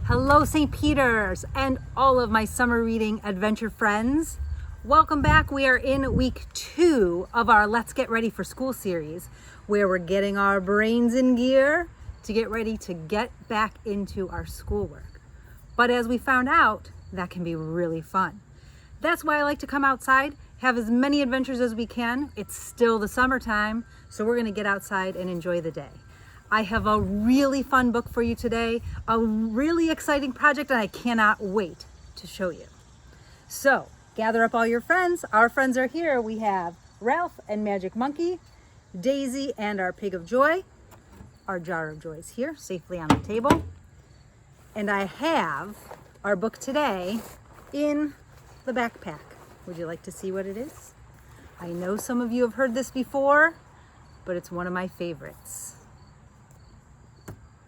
Hello, St. Peter's and all of my summer reading adventure friends. Welcome back. We are in week 2 of our Let's Get Ready for School series, where we're getting our brains in gear to get ready to get back into our schoolwork. But as we found out, that can be really fun. That's why I like to come outside, have as many adventures as we can. It's still the summertime, so we're going to get outside and enjoy the day. I have a really fun book for you today, a really exciting project, and I cannot wait to show you. So gather up all your friends. Our friends are here. We have Ralph and Magic Monkey, Daisy and our Pig of Joy. Our jar of joy is here, safely on the table. And I have our book today in the backpack. Would you like to see what it is? I know some of you have heard this before, but it's one of my favorites.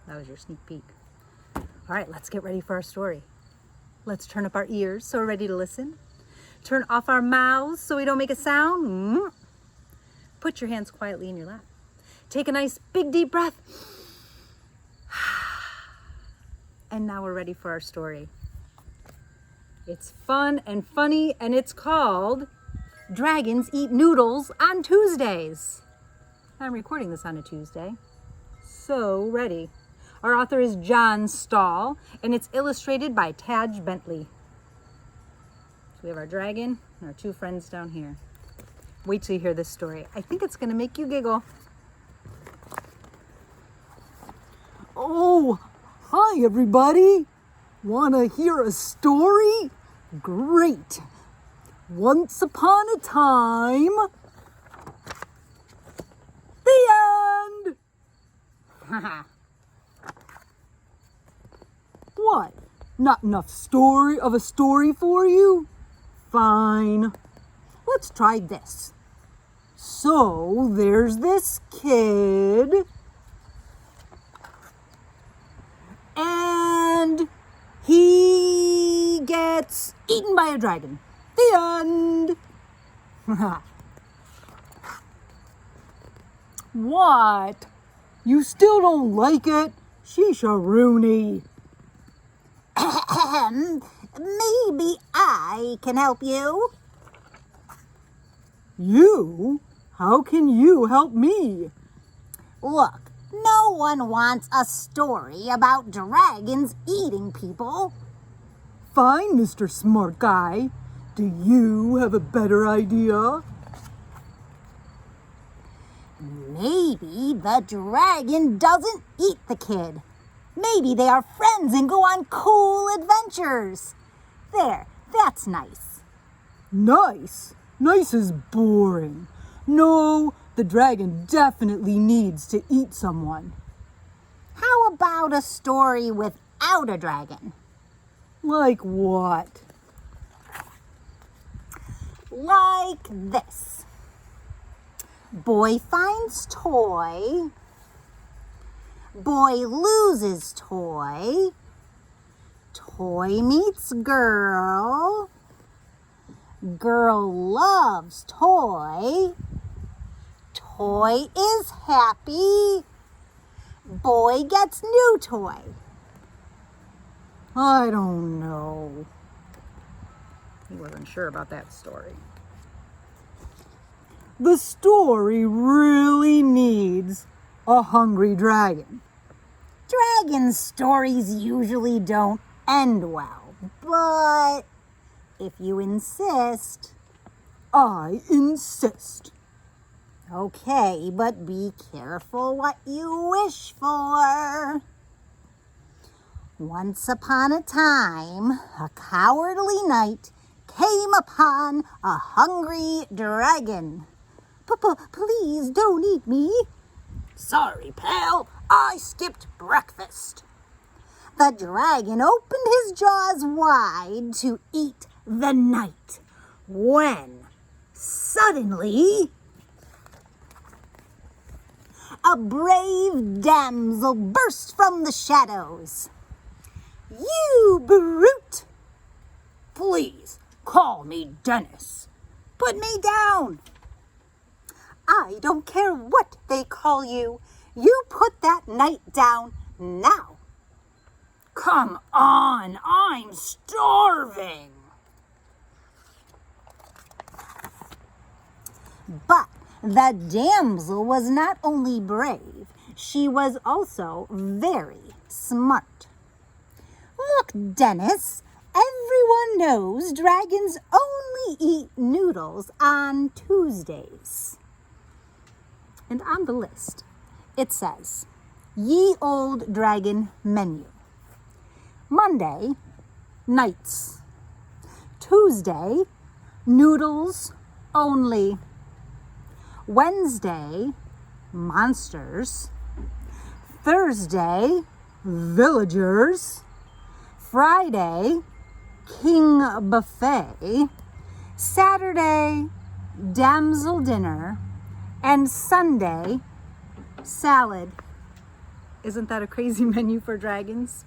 That was your sneak peek. All right, let's get ready for our story. Let's turn up our ears so we're ready to listen. Turn off our mouths so we don't make a sound. Put your hands quietly in your lap. Take a nice big deep breath. And now we're ready for our story. It's fun and funny, and it's called Dragons Eat Noodles on Tuesdays. I'm recording this on a Tuesday. So ready. Our author is John Stahl, and it's illustrated by Taj Bentley. So we have our dragon and our 2 friends down here. Wait till you hear this story. I think it's going to make you giggle. Oh, hi everybody. Want to hear a story? Great. Once upon a time. The end. Haha. What? Not enough of a story for you? Fine. Let's try this. So, there's this kid. And he gets eaten by a dragon. The end. What? You still don't like it? Sheesh-a-rooney. Maybe I can help you. You? How can you help me? Look, no one wants a story about dragons eating people. Fine, Mr. Smart Guy. Do you have a better idea? Maybe the dragon doesn't eat the kid. Maybe they are friends and go on cool adventures. There, that's nice. Nice? Nice is boring. No, the dragon definitely needs to eat someone. How about a story without a dragon? Like what? Like this. Boy finds toy. Boy loses toy. Toy meets girl. Girl loves toy. Toy is happy. Boy gets new toy. I don't know. He wasn't sure about that story. The story really needs a hungry dragon. Dragon stories usually don't end well, but if you insist. I insist. Okay, but be careful what you wish for. Once upon a time, a cowardly knight came upon a hungry dragon. Please don't eat me. Sorry, pal, I skipped breakfast. The dragon opened his jaws wide to eat the knight, when suddenly a brave damsel burst from the shadows. You brute! Please call me Dennis. Put me down. I don't care what they call you. You put that knight down now. Come on, I'm starving. But the damsel was not only brave, she was also very smart. Look, Dennis, everyone knows dragons only eat noodles on Tuesdays. And on the list, it says, Ye Old Dragon Menu. Monday, nights. Tuesday, noodles only. Wednesday, monsters. Thursday, villagers. Friday, king buffet. Saturday, damsel dinner. And Sunday, salad. Isn't that a crazy menu for dragons?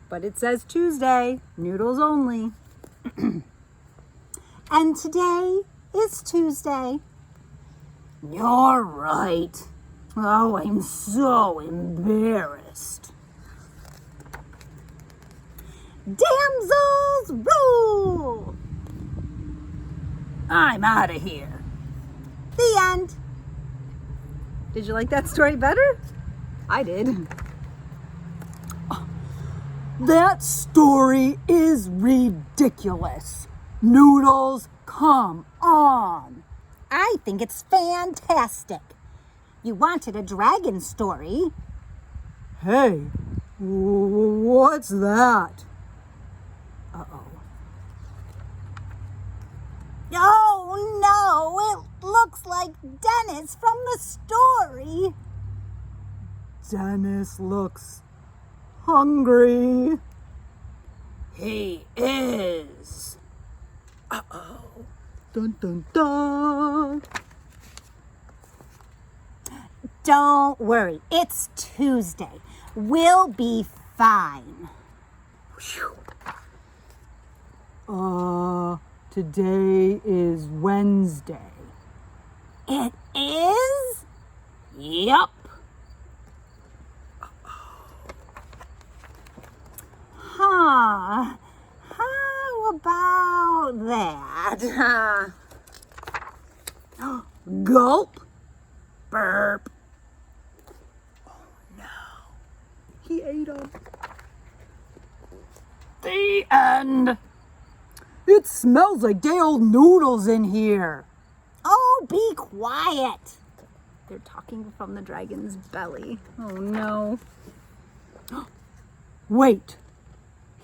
But it says Tuesday, noodles only. And today is Tuesday. You're right. Oh, I'm so embarrassed. Damsels rule! I'm out of here. The end. Did you like that story better? I did. That story is ridiculous. Noodles, come on. I think it's fantastic. You wanted a dragon story. Hey, what's that? Oh no, it looks like Dennis from the story. Dennis looks hungry. He is. Uh-oh. Dun dun dun. Don't worry, it's Tuesday. We'll be fine. Today is Wednesday. It is? Yup. Huh. How about that? Gulp. Burp. Oh no. He ate them. The end. It smells like day old noodles in here. Oh, be quiet. They're talking from the dragon's belly. Oh no. Wait,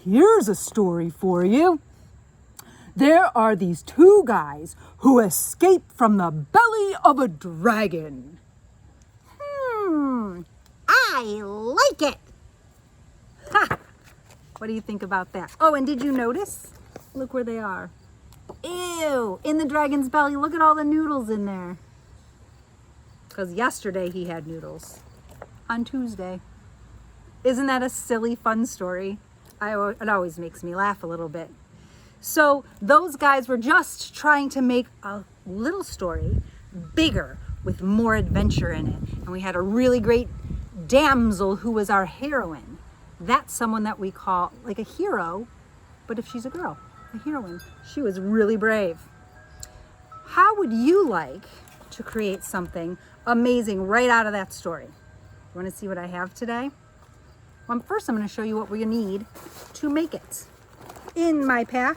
here's a story for you. There are these two guys who escaped from the belly of a dragon. I like it. Ha! What do you think about that? Oh, and did you notice? Look where they are. Ew, in the dragon's belly, look at all the noodles in there. Because yesterday he had noodles. On Tuesday. Isn't that a silly, fun story? It always makes me laugh a little bit. So those guys were just trying to make a little story bigger with more adventure in it. And we had a really great damsel who was our heroine. That's someone that we call like a hero, but if she's a girl, a heroine. She was really brave. How would you like to create something amazing right out of that story? You want to see what I have today? Well, first I'm going to show you what we need to make it. In my pack,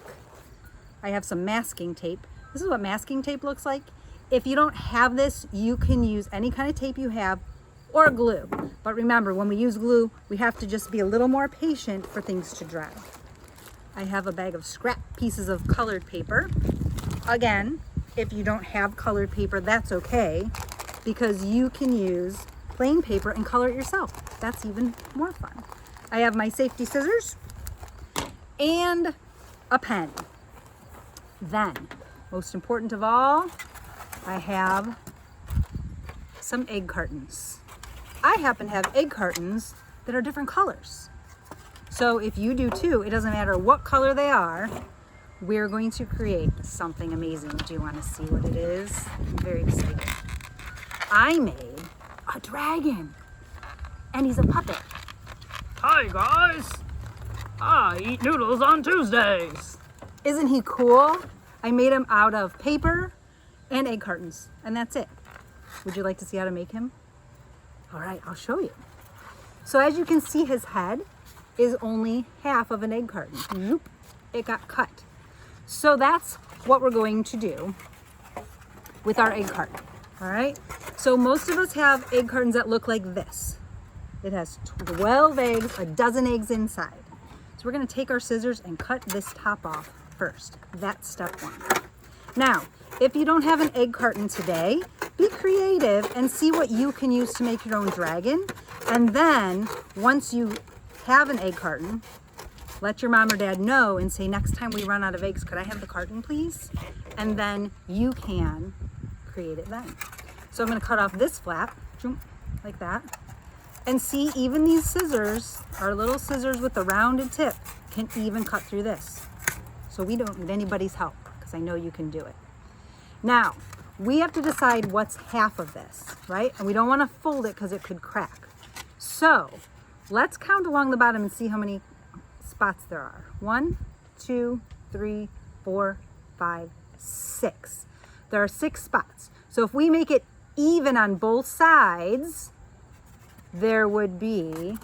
I have some masking tape. This is what masking tape looks like. If you don't have this, you can use any kind of tape you have or glue. But remember, when we use glue, we have to just be a little more patient for things to dry. I have a bag of scrap pieces of colored paper. Again, if you don't have colored paper, that's okay, because you can use plain paper and color it yourself. That's even more fun. I have my safety scissors and a pen. Then, most important of all, I have some egg cartons. I happen to have egg cartons that are different colors. So if you do too, it doesn't matter what color they are, we're going to create something amazing. Do you want to see what it is? I'm very excited. I made a dragon, and he's a puppet. Hi guys, I eat noodles on Tuesdays. Isn't he cool? I made him out of paper and egg cartons, and that's it. Would you like to see how to make him? All right, I'll show you. So as you can see, his head is only half of an egg carton. Zoop, it got cut. So that's what we're going to do with our egg carton. All right, so most of us have egg cartons that look like this. It has 12 eggs, a dozen eggs inside. So we're gonna take our scissors and cut this top off first. That's step one. Now, if you don't have an egg carton today, be creative and see what you can use to make your own dragon. And then once you have an egg carton, let your mom or dad know and say, next time we run out of eggs, could I have the carton, please? And then you can create it then. So I'm gonna cut off this flap, like that. And see, even these scissors, our little scissors with the rounded tip, can even cut through this. So we don't need anybody's help, because I know you can do it. Now, we have to decide what's half of this, right? And we don't want to fold it because it could crack. So let's count along the bottom and see how many spots there are. 1, 2, 3, 4, 5, 6. There are 6 spots. So if we make it even on both sides, there would be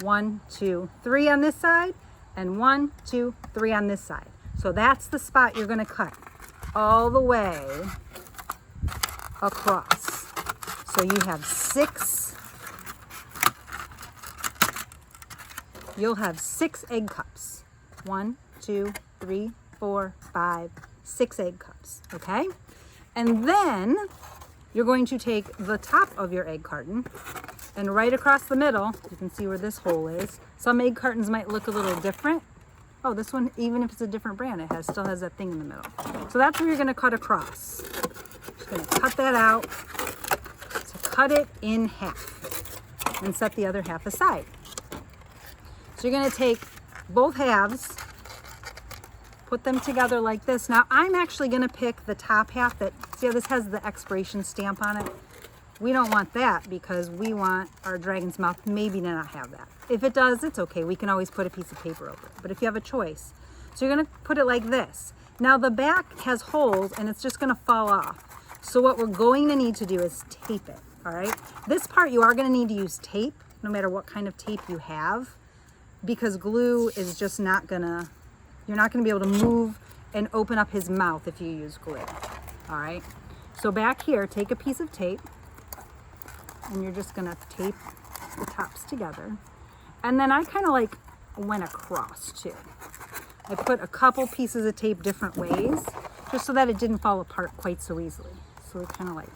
1, 2, 3 on this side, and 1, 2, 3 on this side. So that's the spot you're going to cut all the way across. So you have 6. You'll have 6 egg cups. 1, 2, 3, 4, 5, 6 egg cups. Okay? And then you're going to take the top of your egg carton and right across the middle, you can see where this hole is. Some egg cartons might look a little different. Oh, this one, even if it's a different brand, it still has that thing in the middle. So that's where you're gonna cut across. Just gonna cut that out. So cut it in half and set the other half aside. So you're gonna take both halves, put them together like this. Now I'm actually gonna pick the top half that, see how this has the expiration stamp on it? We don't want that because we want our dragon's mouth maybe to not have that. If it does, it's okay. We can always put a piece of paper over it. But if you have a choice, so you're gonna put it like this. Now the back has holes and it's just gonna fall off. So what we're going to need to do is tape it, all right? This part you are gonna need to use tape, no matter what kind of tape you have, because glue is just not gonna, you're not gonna be able to move and open up his mouth if you use glue, all right? So back here, take a piece of tape and you're just gonna tape the tops together. And then I kind of like went across too. I put a couple pieces of tape different ways, just so that it didn't fall apart quite so easily. So we kind of like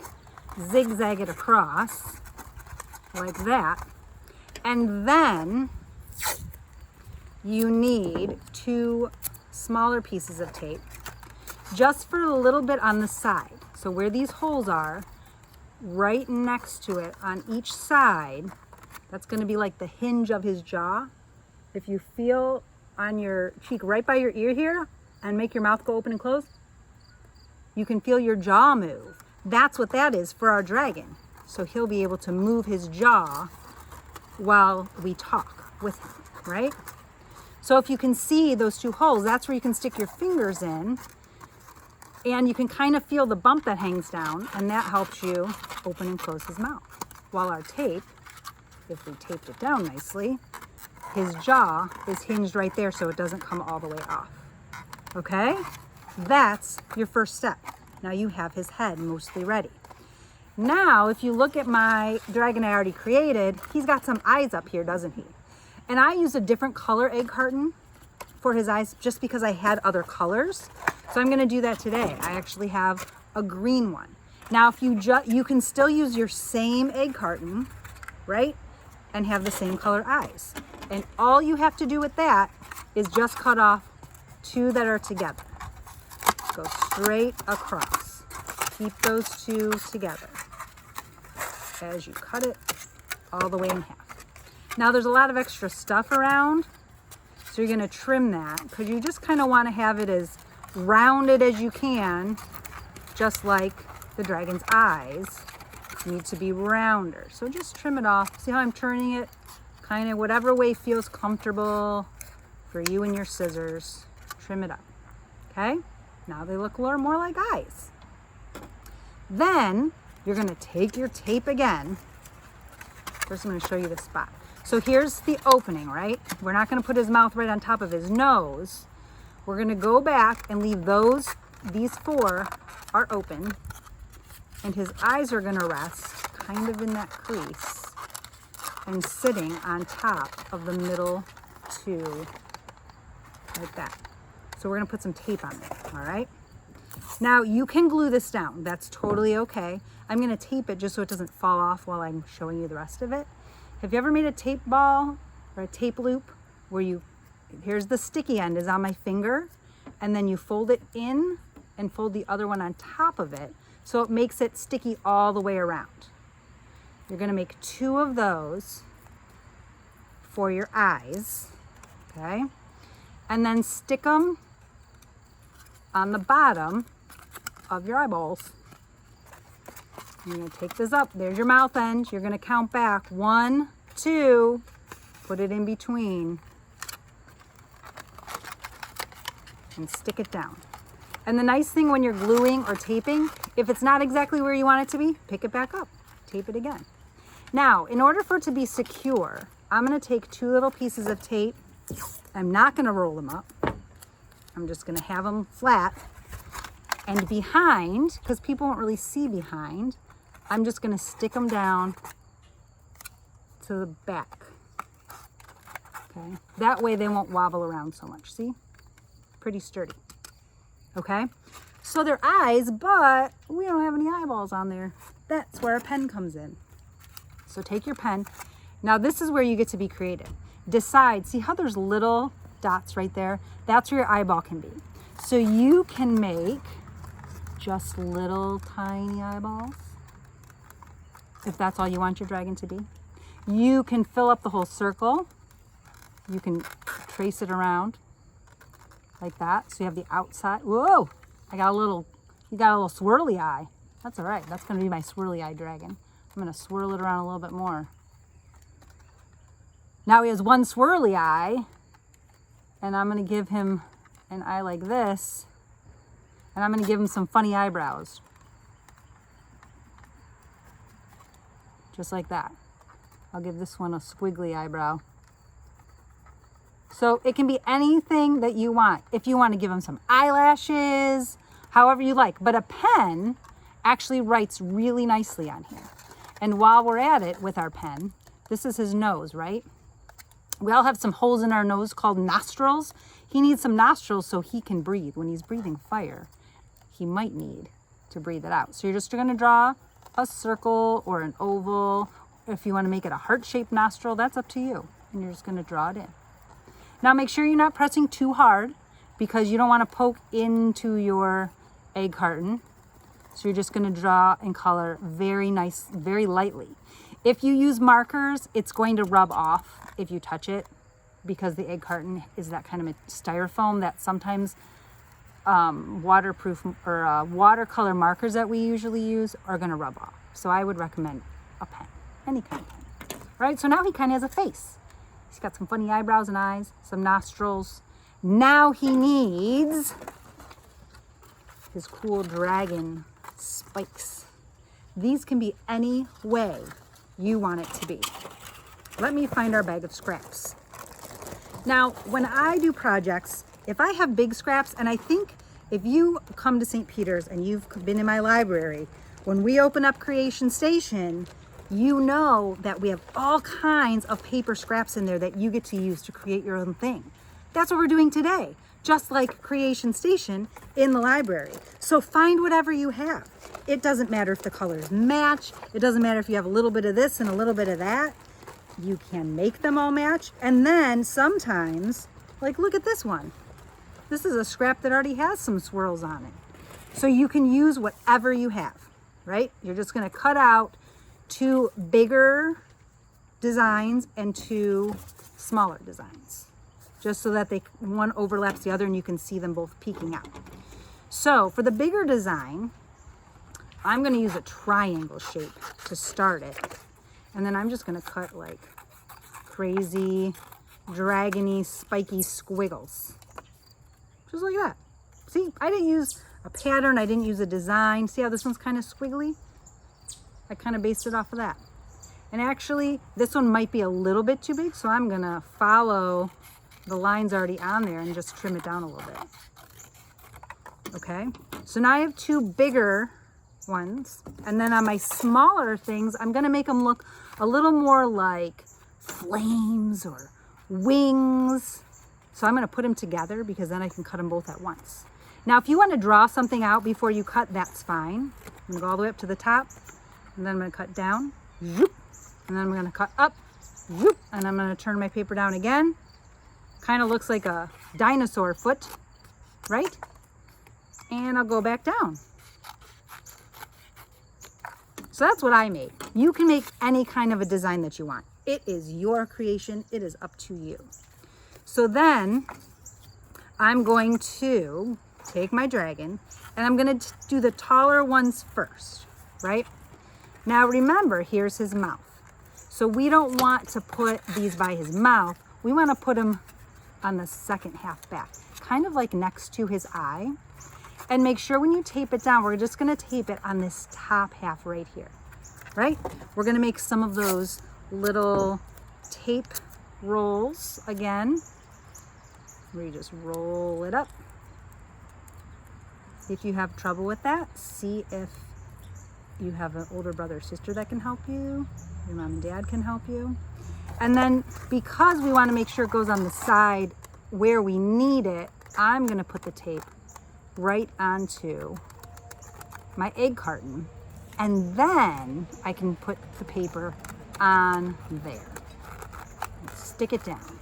zigzag it across like that. And then you need 2 smaller pieces of tape just for a little bit on the side. So where these holes are, right next to it on each side, that's going to be like the hinge of his jaw. If you feel on your cheek right by your ear here and make your mouth go open and close, you can feel your jaw move. That's what that is for our dragon. So he'll be able to move his jaw while we talk with him, right? So if you can see those 2 holes, that's where you can stick your fingers in, and you can kind of feel the bump that hangs down, and that helps you open and close his mouth. While our tape, if we taped it down nicely, his jaw is hinged right there so it doesn't come all the way off. Okay? That's your first step. Now you have his head mostly ready. Now, if you look at my dragon I already created, he's got some eyes up here, doesn't he? And I used a different color egg carton for his eyes just because I had other colors. So I'm gonna do that today. I actually have a green one. Now, if you can still use your same egg carton, right? And have the same color eyes. And all you have to do with that is just cut off 2 that are together. Go straight across. Keep those 2 together as you cut it all the way in half. Now there's a lot of extra stuff around, so you're gonna trim that because you just kind of want to have it as rounded as you can, just like the dragon's eyes need to be rounder. So just trim it off. See how I'm turning it kind of whatever way feels comfortable for you and your scissors. Trim it up. Okay? Now they look a little more like eyes. Then you're going to take your tape again. First, I'm going to show you the spot. So here's the opening, right? We're not going to put his mouth right on top of his nose. We're going to go back and leave these 4 are open. And his eyes are going to rest kind of in that crease and sitting on top of the middle 2, like that. So we're going to put some tape on there, all right? Now you can glue this down. That's totally okay. I'm going to tape it just so it doesn't fall off while I'm showing you the rest of it. Have you ever made a tape ball or a tape loop where here's the sticky end is on my finger, and then you fold it in and fold the other one on top of it so it makes it sticky all the way around. You're going to make 2 of those for your eyes, okay? And then stick them on the bottom of your eyeballs. You're going to take this up. There's your mouth end. You're going to count back 1, 2, put it in between, and stick it down. And the nice thing when you're gluing or taping, if it's not exactly where you want it to be, pick it back up, tape it again. Now, in order for it to be secure, I'm going to take 2 little pieces of tape. I'm not going to roll them up. I'm just going to have them flat. And behind, because people won't really see behind, I'm just going to stick them down to the back. Okay, that way they won't wobble around so much. See? Pretty sturdy. Okay, so they're eyes, but we don't have any eyeballs on there. That's where a pen comes in. So take your pen. Now this is where you get to be creative. Decide, see how there's little dots right there? That's where your eyeball can be. So you can make just little tiny eyeballs, if that's all you want your dragon to be. You can fill up the whole circle. You can trace it around like that. So you have the outside. Whoa, you got a little swirly eye. That's all right. That's going to be my swirly eye dragon. I'm going to swirl it around a little bit more. Now he has one swirly eye, and I'm going to give him an eye like this, and I'm going to give him some funny eyebrows. Just like that. I'll give this one a squiggly eyebrow. So it can be anything that you want. If you want to give him some eyelashes, however you like. But a pen actually writes really nicely on here. And while we're at it with our pen, this is his nose, right? We all have some holes in our nose called nostrils. He needs some nostrils so he can breathe. When he's breathing fire, he might need to breathe it out. So you're just going to draw a circle or an oval. If you want to make it a heart-shaped nostril, that's up to you. And you're just going to draw it in. Now make sure you're not pressing too hard because you don't want to poke into your egg carton. So you're just going to draw and color very nice, very lightly. If you use markers, it's going to rub off if you touch it because the egg carton is that kind of styrofoam that sometimes waterproof or watercolor markers that we usually use are going to rub off. So I would recommend a pen, any kind of pen. All right, so now he kind of has a face. He's got some funny eyebrows and eyes, some nostrils. Now he needs his cool dragon spikes. These can be any way you want it to be. Let me find our bag of scraps. Now, when I do projects, if I have big scraps, and I think if you come to St. Peter's and you've been in my library, when we open up Creation Station, you know that we have all kinds of paper scraps in there that you get to use to create your own thing. That's what we're doing today, just like Creation Station in the library. So find whatever you have. It doesn't matter if the colors match. It doesn't matter if you have a little bit of this and a little bit of that. You can make them all match. And then sometimes, like look at this one. This is a scrap that already has some swirls on it. So you can use whatever you have, right? You're just gonna cut out 2 bigger designs and 2 smaller designs, just so that one overlaps the other and you can see them both peeking out. So for the bigger design, I'm going to use a triangle shape to start it. And then I'm just going to cut like crazy, dragony, spiky squiggles. Just like that. See, I didn't use a pattern. I didn't use a design. See how this one's kind of squiggly? I kind of based it off of that. And actually, this one might be a little bit too big, so I'm gonna follow the lines already on there and just trim it down a little bit. Okay, so now I have two bigger ones, and then on my smaller things, I'm gonna make them look a little more like flames or wings. So I'm gonna put them together because then I can cut them both at once. Now, if you wanna draw something out before you cut, that's fine. I'm gonna go all the way up to the top, and then I'm gonna cut down, zoop, and then I'm gonna cut up, zoop, and I'm gonna turn my paper down again. Kind of looks like a dinosaur foot, right? And I'll go back down. So that's what I made. You can make any kind of a design that you want. It is your creation. It is up to you. So then I'm going to take my dragon and I'm going to do the taller ones first, right? Now remember, here's his mouth. So we don't want to put these by his mouth. We want to put them on the second half back, kind of like next to his eye. And make sure when you tape it down, we're just gonna tape it on this top half right here, right? We're gonna make some of those little tape rolls again, where you just roll it up. If you have trouble with that, see if you have an older brother or sister that can help you, your mom and dad can help you. And then because we wanna make sure it goes on the side where we need it, I'm gonna put the tape right onto my egg carton, and then I can put the paper on there. Stick it down.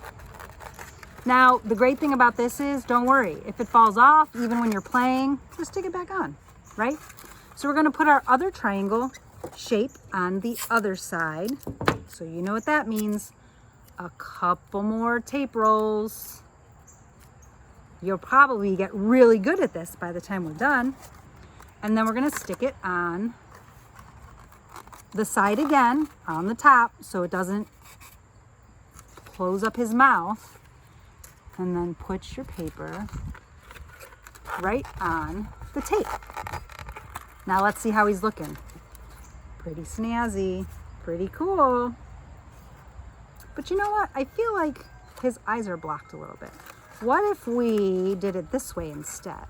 Now, the great thing about this is, don't worry, if it falls off, even when you're playing, just stick it back on, right? So we're gonna put our other triangle shape on the other side. So you know what that means. A couple more tape rolls. You'll probably get really good at this by the time we're done. And then we're gonna stick it on the side again, on the top, so it doesn't close up his mouth. And then put your paper right on the tape. Now let's see how he's looking. Pretty snazzy, pretty cool. But you know what? I feel like his eyes are blocked a little bit. What if we did it this way instead?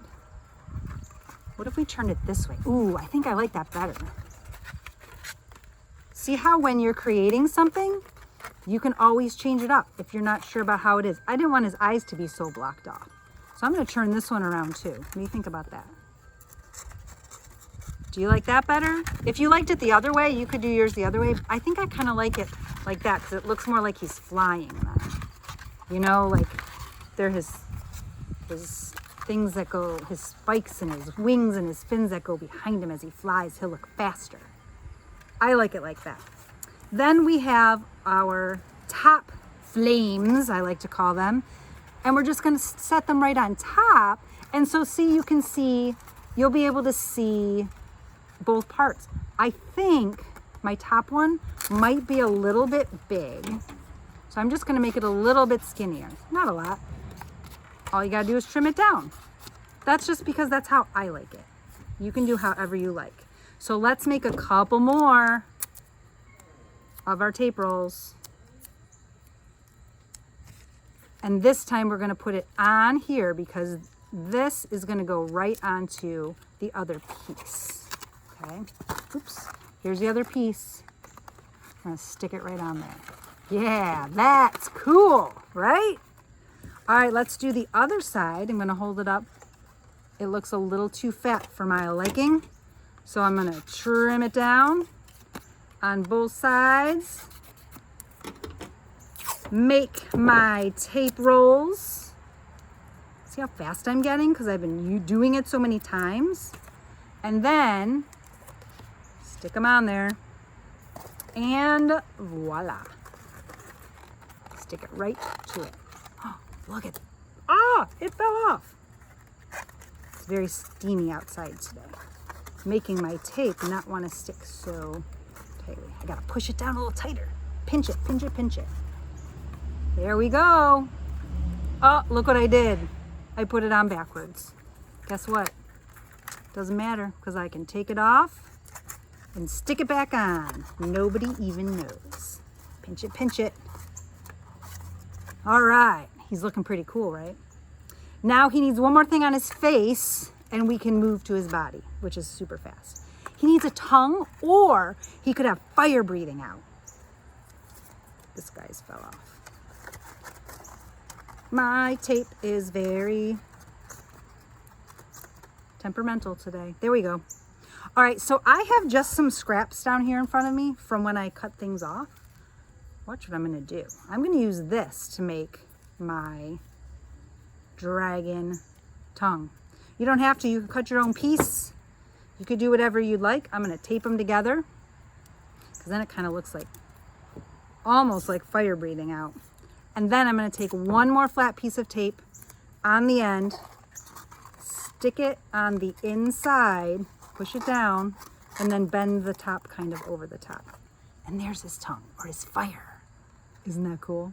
What if we turned it this way? Ooh, I think I like that better. See how when you're creating something, you can always change it up if you're not sure about how it is. I didn't want his eyes to be so blocked off. So I'm gonna turn this one around too. What do you think about that? Do you like that better? If you liked it the other way, you could do yours the other way. I think I kind of like it like that because it looks more like he's flying then. You know, like they're his things that go, his spikes and his wings and his fins that go behind him as he flies. He'll look faster. I like it like that. Then we have our top flames, I like to call them, and we're just gonna set them right on top. And so see, you can see, you'll be able to see both parts. I think my top one might be a little bit big. So I'm just gonna make it a little bit skinnier, not a lot. All you gotta do is trim it down. That's just because that's how I like it. You can do however you like. So let's make a couple more of our tape rolls. And this time we're gonna put it on here because this is gonna go right onto the other piece, okay? Oops, here's the other piece. I'm gonna stick it right on there. Yeah, that's cool, right? All right, let's do the other side. I'm gonna hold it up. It looks a little too fat for my liking. So I'm gonna trim it down on both sides. Make my tape rolls. See how fast I'm getting? Because I've been doing it so many times. And then stick them on there. And voila. Stick it right to it. Oh, look at, it fell off. It's very steamy outside today. It's making my tape not want to stick so tightly. I gotta push it down a little tighter. Pinch it, pinch it, pinch it. There we go. Oh, look what I did. I put it on backwards. Guess what? Doesn't matter because I can take it off and stick it back on. Nobody even knows. Pinch it, pinch it. All right. He's looking pretty cool, right? Now he needs one more thing on his face and we can move to his body, which is super fast. He needs a tongue or he could have fire breathing out. This guy's fell off. My tape is very temperamental today. There we go. All right, so I have just some scraps down here in front of me from when I cut things off. Watch what I'm gonna do. I'm gonna use this to make my dragon tongue. You don't have to, you can cut your own piece. You could do whatever you'd like. I'm gonna tape them together because then it kind of looks like, almost like fire breathing out. And then I'm gonna take one more flat piece of tape on the end, stick it on the inside, push it down, and then bend the top kind of over the top. And there's his tongue, or his fire. Isn't that cool?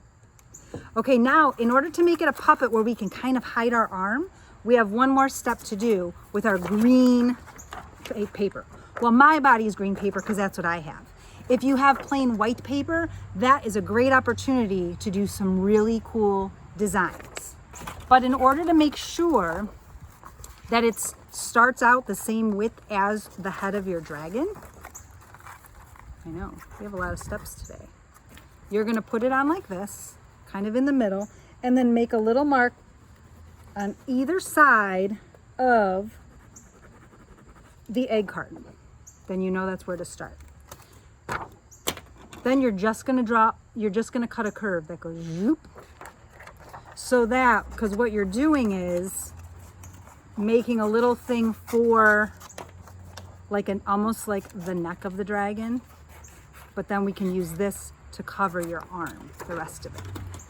Okay, now in order to make it a puppet where we can kind of hide our arm, we have one more step to do with our green paper. Well, my body is green paper because that's what I have. If you have plain white paper, that is a great opportunity to do some really cool designs. But in order to make sure that it starts out the same width as the head of your dragon, I know, we have a lot of steps today. You're gonna put it on like this, kind of in the middle, and then make a little mark on either side of the egg carton. Then you know that's where to start. Then you're just gonna cut a curve that goes zoop. So that, because what you're doing is making a little thing for like almost like the neck of the dragon, but then we can use this to cover your arm, the rest of it.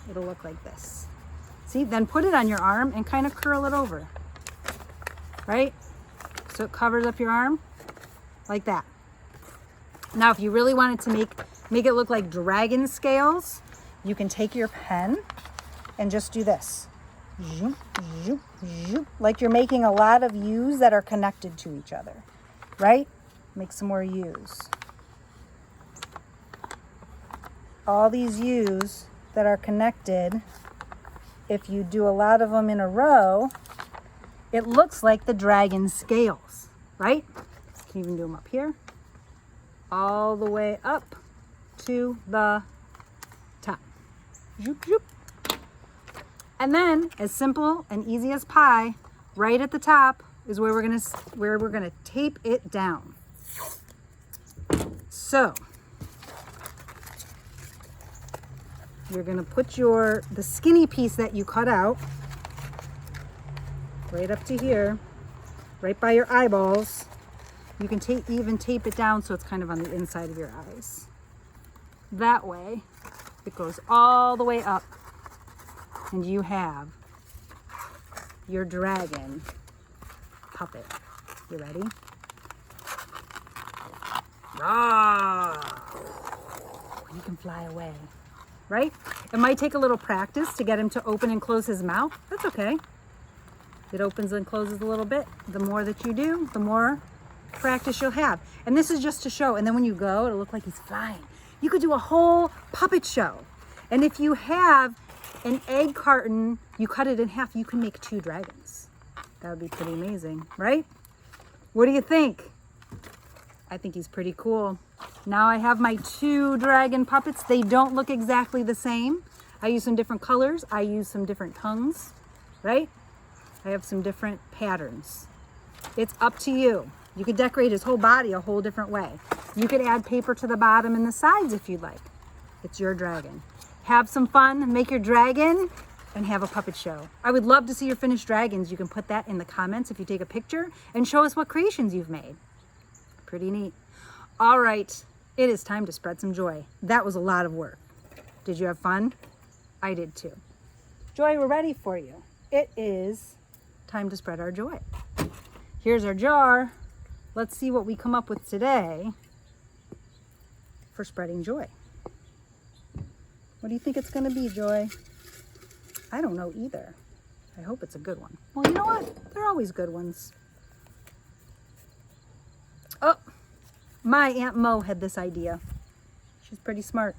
It'll look like this. See, then put it on your arm and kind of curl it over, right? So it covers up your arm like that. Now, if you really wanted to make it look like dragon scales, you can take your pen and just do this. Zoop, zoop, zoop. Like you're making a lot of U's that are connected to each other, right? Make some more U's. All these U's that are connected, if you do a lot of them in a row, it looks like the dragon scales, right? You can even do them up here, all the way up to the top. Zoop, zoop. And then, as simple and easy as pie, right at the top is where we're gonna tape it down. So you're gonna put the skinny piece that you cut out right up to here, right by your eyeballs. You can even tape it down so it's kind of on the inside of your eyes. That way, it goes all the way up, and you have your dragon puppet. You ready? You can fly away, right? It might take a little practice to get him to open and close his mouth. That's okay. It opens and closes a little bit. The more that you do, the more practice you'll have. And this is just to show. And then when you go, it'll look like he's flying. You could do a whole puppet show. And if you have an egg carton, you cut it in half, you can make 2 dragons. That would be pretty amazing, right? What do you think? I think he's pretty cool. Now I have my 2 dragon puppets. They don't look exactly the same. I use some different colors. I use some different tongues, right? I have some different patterns. It's up to you. You could decorate his whole body a whole different way. You could add paper to the bottom and the sides if you'd like. It's your dragon. Have some fun, make your dragon, and have a puppet show. I would love to see your finished dragons. You can put that in the comments if you take a picture and show us what creations you've made. Pretty neat. All right, it is time to spread some joy. That was a lot of work. Did you have fun? I did too. Joy, we're ready for you. It is time to spread our joy. Here's our jar. Let's see what we come up with today for spreading joy. What do you think it's going to be, Joy? I don't know either. I hope it's a good one. Well, you know what? They're always good ones. Oh, my Aunt Mo had this idea. She's pretty smart.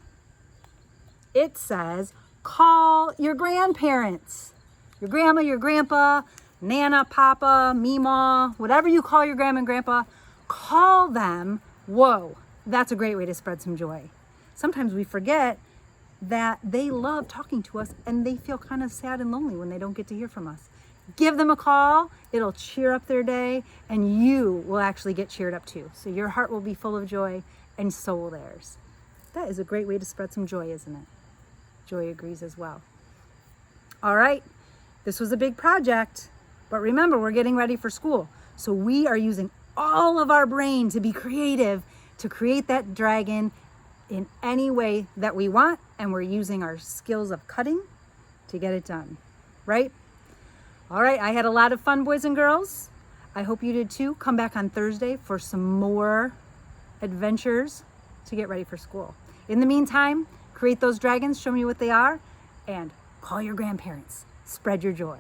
It says, call your grandparents. Your grandma, your grandpa, Nana, Papa, Meemaw, whatever you call your grandma and grandpa, call them. Whoa, that's a great way to spread some joy. Sometimes we forget that they love talking to us and they feel kind of sad and lonely when they don't get to hear from us. Give them a call. It'll cheer up their day and you will actually get cheered up too. So your heart will be full of joy and so will theirs. That is a great way to spread some joy, isn't it? Joy agrees as well. All right, this was a big project, but remember, we're getting ready for school. So we are using all of our brain to be creative, to create that dragon in any way that we want, and we're using our skills of cutting to get it done, right? All right, I had a lot of fun, boys and girls. I hope you did too. Come back on Thursday for some more adventures to get ready for school. In the meantime, create those dragons, show me what they are, and call your grandparents. Spread your joy.